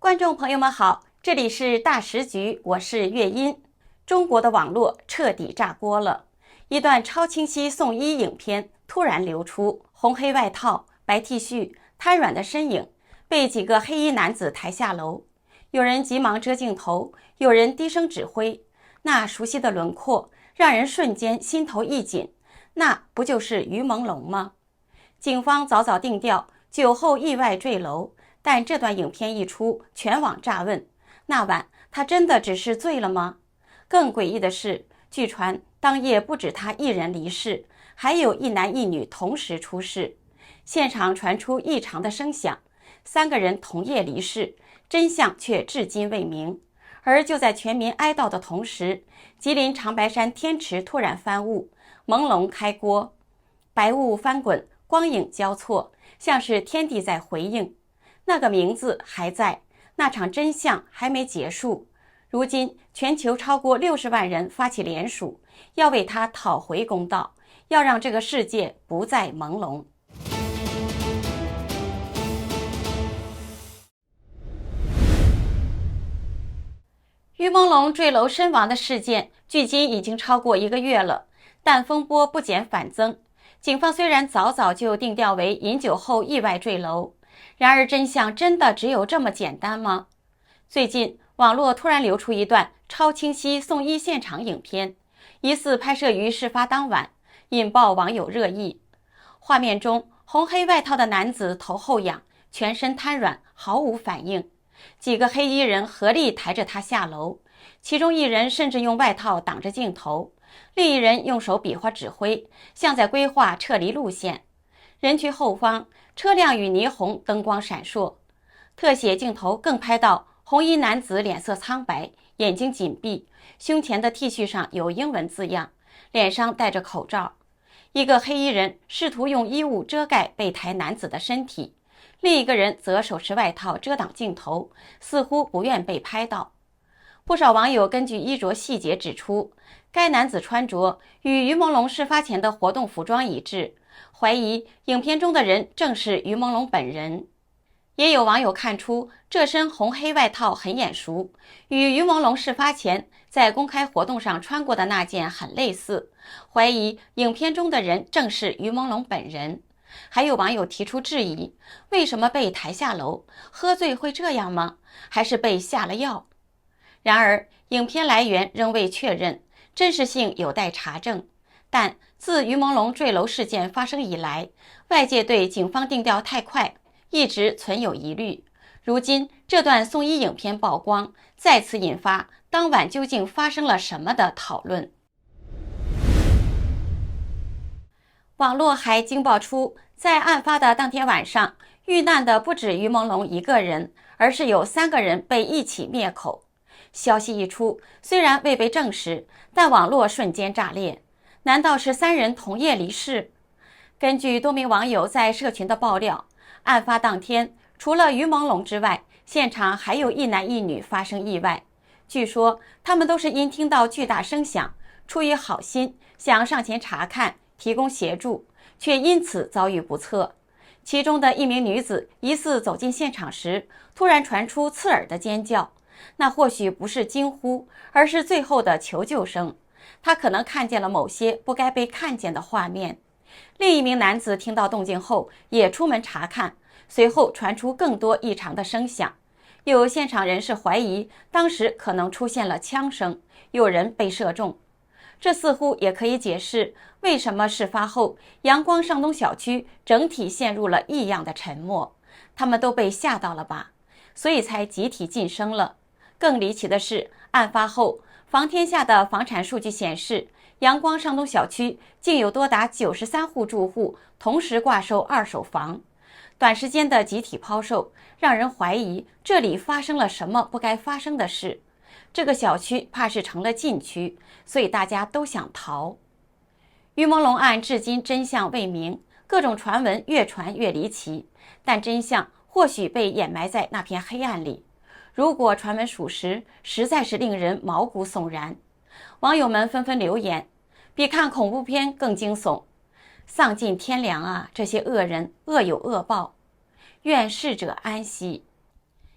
观众朋友们好，这里是大时局，我是月音。中国的网络彻底炸锅了，一段超清晰送医影片突然流出，红黑外套、白 T 恤、瘫软的身影，被几个黑衣男子抬下楼。有人急忙遮镜头，有人低声指挥，那熟悉的轮廓让人瞬间心头一紧，那不就是于朦胧吗？警方早早定调，酒后意外坠楼。但这段影片一出，全网炸问：那晚他真的只是醉了吗？更诡异的是，据传当夜不止他一人离世，还有一男一女同时出事。现场传出异常的声响，3个人同夜离世，真相却至今未明。而就在全民哀悼的同时，吉林长白山天池突然翻雾，朦胧开锅，白雾翻滚，光影交错，像是天地在回应。那个名字还在，那场真相还没结束。如今全球超过60万人发起联署，要为他讨回公道，要让这个世界不再朦胧。于朦胧坠楼身亡的事件距今已经超过1个月了，但风波不减反增。警方虽然早早就定调为饮酒后意外坠楼，然而真相真的只有这么简单吗？最近网络突然流出一段超清晰送医现场影片，疑似拍摄于事发当晚，引爆网友热议。画面中红黑外套的男子头后仰，全身瘫软，毫无反应。几个黑衣人合力抬着他下楼，其中一人甚至用外套挡着镜头，另一人用手比划指挥，像在规划撤离路线。人群后方车辆与霓虹灯光闪烁，特写镜头更拍到红衣男子脸色苍白，眼睛紧闭，胸前的 T 恤上有英文字样，脸上戴着口罩。一个黑衣人试图用衣物遮盖被抬男子的身体，另一个人则手持外套遮挡镜头，似乎不愿被拍到。不少网友根据衣着细节指出，该男子穿着与于朦胧事发前的活动服装一致，怀疑影片中的人正是于朦胧本人。也有网友看出这身红黑外套很眼熟，与于朦胧事发前在公开活动上穿过的那件很类似，怀疑影片中的人正是于朦胧本人。还有网友提出质疑，为什么被抬下楼？喝醉会这样吗？还是被下了药？然而影片来源仍未确认，真实性有待查证。但自于朦胧坠楼事件发生以来，外界对警方定调太快一直存有疑虑。如今这段送医影片曝光，再次引发当晚究竟发生了什么的讨论。网络还惊爆出，在案发的当天晚上，遇难的不止于朦胧一个人，而是有3个人被一起灭口。消息一出，虽然未被证实，但网络瞬间炸裂。难道是3人同夜离世？根据多名网友在社群的爆料，案发当天，除了于朦胧之外，现场还有一男一女发生意外。据说他们都是因听到巨大声响，出于好心想上前查看提供协助，却因此遭遇不测。其中的一名女子疑似走进现场时，突然传出刺耳的尖叫，那或许不是惊呼，而是最后的求救声。她可能看见了某些不该被看见的画面。另一名男子听到动静后也出门查看，随后传出更多异常的声响。有现场人士怀疑当时可能出现了枪声，有人被射中。这似乎也可以解释为什么事发后阳光上东小区整体陷入了异样的沉默，他们都被吓到了吧，所以才集体噤声了。更离奇的是，案发后房天下的房产数据显示，阳光上东小区竟有多达93户住户同时挂售二手房。短时间的集体抛售，让人怀疑这里发生了什么不该发生的事。这个小区怕是成了禁区，所以大家都想逃。于朦胧案至今真相未明，各种传闻越传越离奇，但真相或许被掩埋在那片黑暗里。如果传闻属实，实在是令人毛骨悚然。网友们纷纷留言，比看恐怖片更惊悚，丧尽天良啊！这些恶人恶有恶报，愿逝者安息。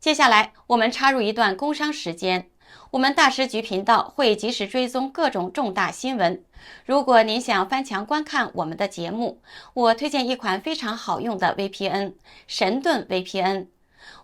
接下来我们插入一段工商时间。我们大时局频道会及时追踪各种重大新闻。如果您想翻墙观看我们的节目，我推荐一款非常好用的 VPN—— 神盾 VPN。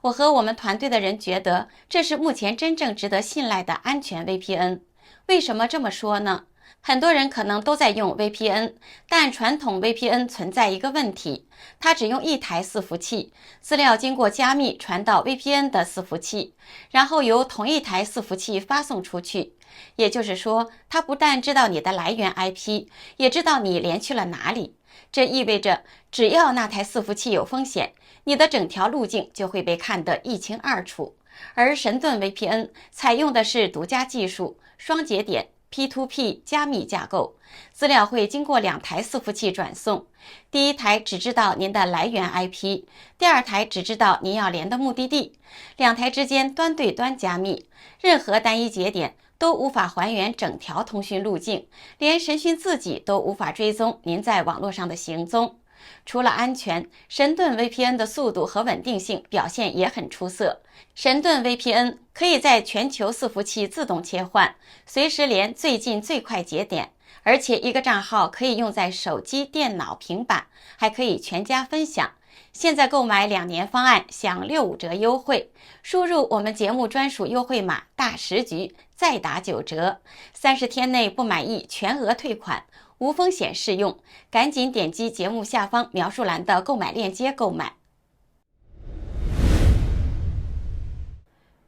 我和我们团队的人觉得，这是目前真正值得信赖的安全 VPN。为什么这么说呢？很多人可能都在用 VPN， 但传统 VPN 存在一个问题，它只用一台伺服器，资料经过加密传到 VPN 的伺服器，然后由同一台伺服器发送出去。也就是说，它不但知道你的来源 IP， 也知道你连去了哪里。这意味着，只要那台伺服器有风险，你的整条路径就会被看得一清二楚。而神盾 VPN 采用的是独家技术，双节点P2P 加密架构，资料会经过2台伺服器转送。第一台只知道您的来源 IP， 第二台只知道您要连的目的地。2台之间端对端加密，任何单一节点都无法还原整条通讯路径，连神讯自己都无法追踪您在网络上的行踪。除了安全，神盾 VPN 的速度和稳定性表现也很出色。神盾 VPN 可以在全球伺服器自动切换，随时连最近最快节点，而且一个账号可以用在手机、电脑、平板，还可以全家分享。现在购买2年方案享65折优惠，输入我们节目专属优惠码大时局，再打9折，30天内不满意全额退款，无风险试用，赶紧点击节目下方描述栏的购买链接购买。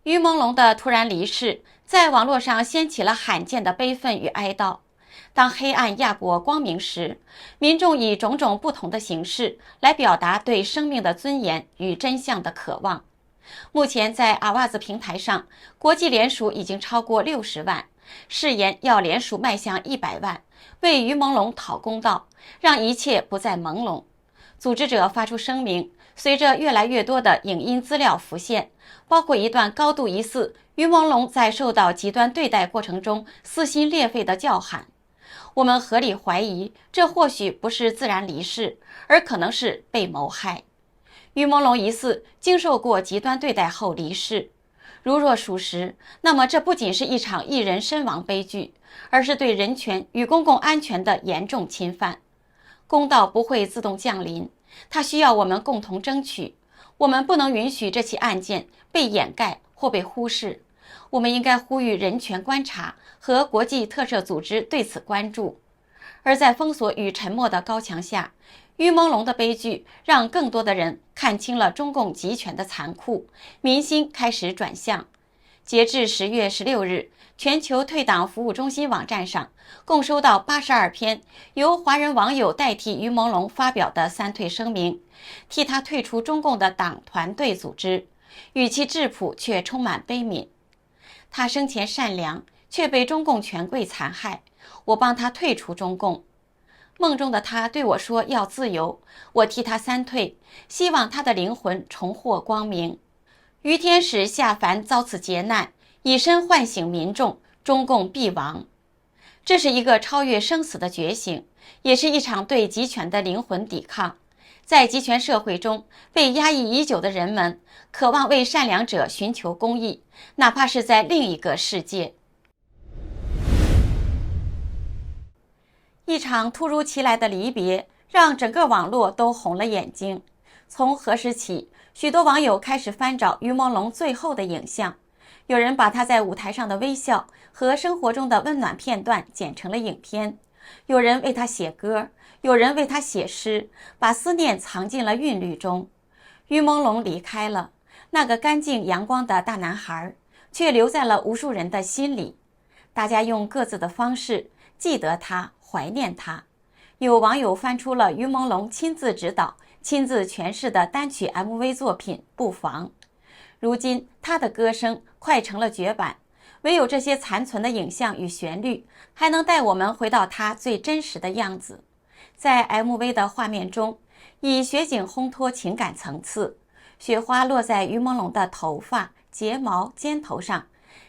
于朦胧的突然离世，在网络上掀起了罕见的悲愤与哀悼。当黑暗压过光明时，民众以种种不同的形式来表达对生命的尊严与真相的渴望。目前在阿瓦子平台上，国际联署已经超过60万，誓言要联署迈向100万，为于朦胧讨公道，让一切不再朦胧。组织者发出声明，随着越来越多的影音资料浮现，包括一段高度疑似于朦胧在受到极端对待过程中撕心裂肺的叫喊。我们合理怀疑，这或许不是自然离世，而可能是被谋害。于朦胧疑似经受过极端对待后离世，如若属实，那么这不仅是一场艺人身亡悲剧，而是对人权与公共安全的严重侵犯。公道不会自动降临，它需要我们共同争取。我们不能允许这起案件被掩盖或被忽视。我们应该呼吁人权观察和国际特赦组织对此关注。而在封锁与沉默的高墙下，于朦胧的悲剧让更多的人看清了中共集权的残酷，民心开始转向。截至10月16日，全球退党服务中心网站上共收到82篇由华人网友代替于朦胧发表的3退声明，替他退出中共的党团队组织，语气质朴却充满悲悯。他生前善良，却被中共权贵残害，我帮他退出中共。梦中的他对我说要自由，我替他3退，希望他的灵魂重获光明。于天使下凡遭此劫难，以身唤醒民众，中共必亡。这是一个超越生死的觉醒，也是一场对集权的灵魂抵抗。在集权社会中，被压抑已久的人们渴望为善良者寻求公义，哪怕是在另一个世界。一场突如其来的离别让整个网络都红了眼睛。从何时起，许多网友开始翻找于朦胧最后的影像，有人把他在舞台上的微笑和生活中的温暖片段剪成了影片，有人为他写歌，有人为他写诗，把思念藏进了韵律中。于朦胧离开了，那个干净阳光的大男孩，却留在了无数人的心里。大家用各自的方式记得他，怀念他。有网友翻出了于朦胧亲自指导、亲自诠释的单曲 MV 作品《不妨》。如今他的歌声快成了绝版，唯有这些残存的影像与旋律，还能带我们回到他最真实的样子。在 MV 的画面中，以雪景烘托情感层次，雪花落在于朦胧的头发、睫毛、肩头上，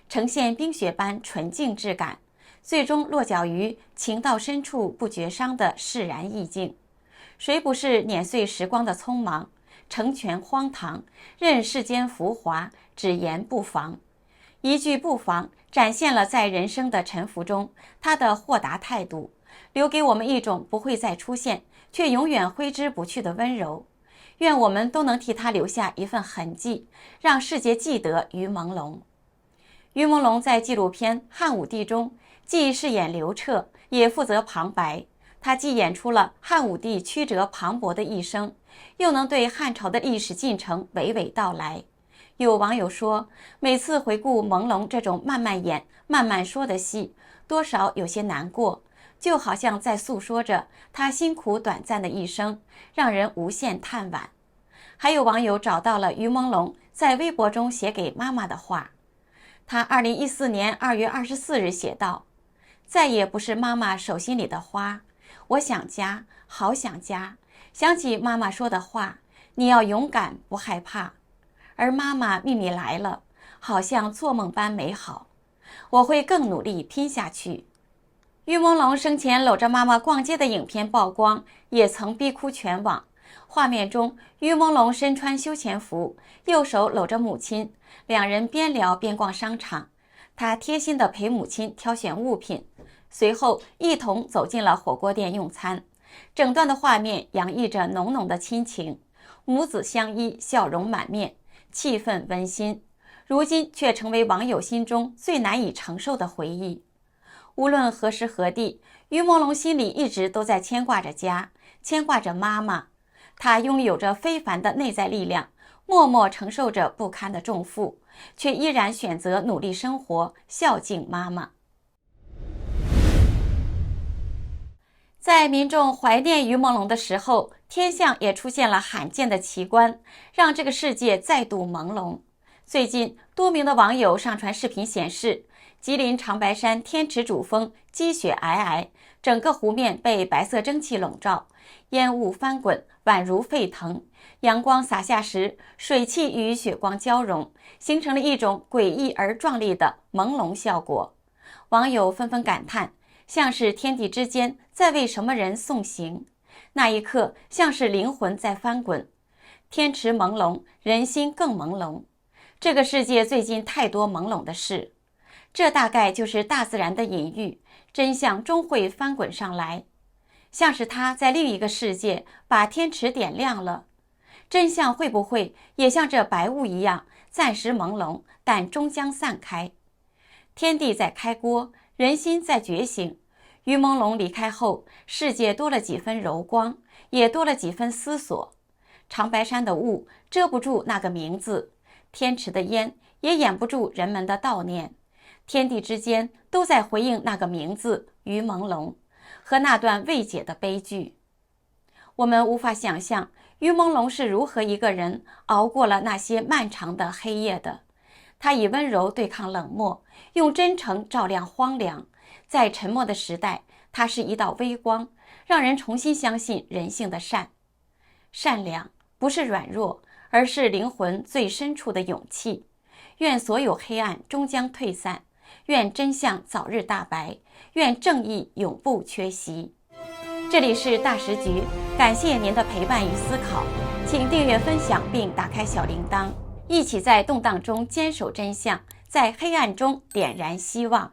呈现冰雪般纯净质感，最终落脚于情到深处不觉伤的释然意境。谁不是碾碎时光的匆忙？成全荒唐，任世间浮华，只言不妨。一句不妨展现了在人生的沉浮中他的豁达态度，留给我们一种不会再出现却永远挥之不去的温柔。愿我们都能替他留下一份痕迹，让世界记得于朦胧。于朦胧在纪录片《汉武帝》中既饰演刘彻，也负责旁白。他既演出了汉武帝曲折磅礴的一生，又能对汉朝的历史进程娓娓道来。有网友说，每次回顾朦胧这种慢慢演、慢慢说的戏，多少有些难过，就好像在诉说着他辛苦短暂的一生，让人无限叹惋。还有网友找到了于朦胧在微博中写给妈妈的话，他2014年2月24日写道：再也不是妈妈手心里的花，我想家，好想家，想起妈妈说的话，你要勇敢，不害怕。而妈妈秘密来了，好像做梦般美好，我会更努力拼下去。于朦胧生前搂着妈妈逛街的影片曝光，也曾逼哭全网。画面中，于朦胧身穿休闲服，右手搂着母亲，两人边聊边逛商场。她贴心地陪母亲挑选物品，随后一同走进了火锅店用餐。整段的画面洋溢着浓浓的亲情，母子相依，笑容满面，气氛温馨。如今却成为网友心中最难以承受的回忆。无论何时何地，于朦胧心里一直都在牵挂着家，牵挂着妈妈。她拥有着非凡的内在力量，默默承受着不堪的重负，却依然选择努力生活，孝敬妈妈。在民众怀念于朦胧的时候，天象也出现了罕见的奇观，让这个世界再度朦胧。最近，多名的网友上传视频显示，吉林长白山天池主峰积雪皑皑，整个湖面被白色蒸汽笼罩，烟雾翻滚，宛如沸腾。阳光洒下时，水汽与血光交融，形成了一种诡异而壮丽的朦胧效果。网友纷纷感叹，像是天地之间在为什么人送行，那一刻像是灵魂在翻滚。天池朦胧，人心更朦胧。这个世界最近太多朦胧的事，这大概就是大自然的隐喻，真相终会翻滚上来。像是他在另一个世界把天池点亮了，真相会不会也像这白雾一样暂时朦胧，但终将散开？天地在开锅，人心在觉醒。于朦胧离开后，世界多了几分柔光，也多了几分思索。长白山的雾遮不住那个名字，天池的烟也掩不住人们的悼念。天地之间都在回应那个名字于朦胧和那段未解的悲剧。我们无法想象于朦胧是如何一个人熬过了那些漫长的黑夜的。他以温柔对抗冷漠，用真诚照亮荒凉。在沉默的时代，他是一道微光，让人重新相信人性的善。善良不是软弱，而是灵魂最深处的勇气。愿所有黑暗终将退散，愿真相早日大白，愿正义永不缺席。这里是大时局，感谢您的陪伴与思考，请订阅分享并打开小铃铛，一起在动荡中坚守真相，在黑暗中点燃希望。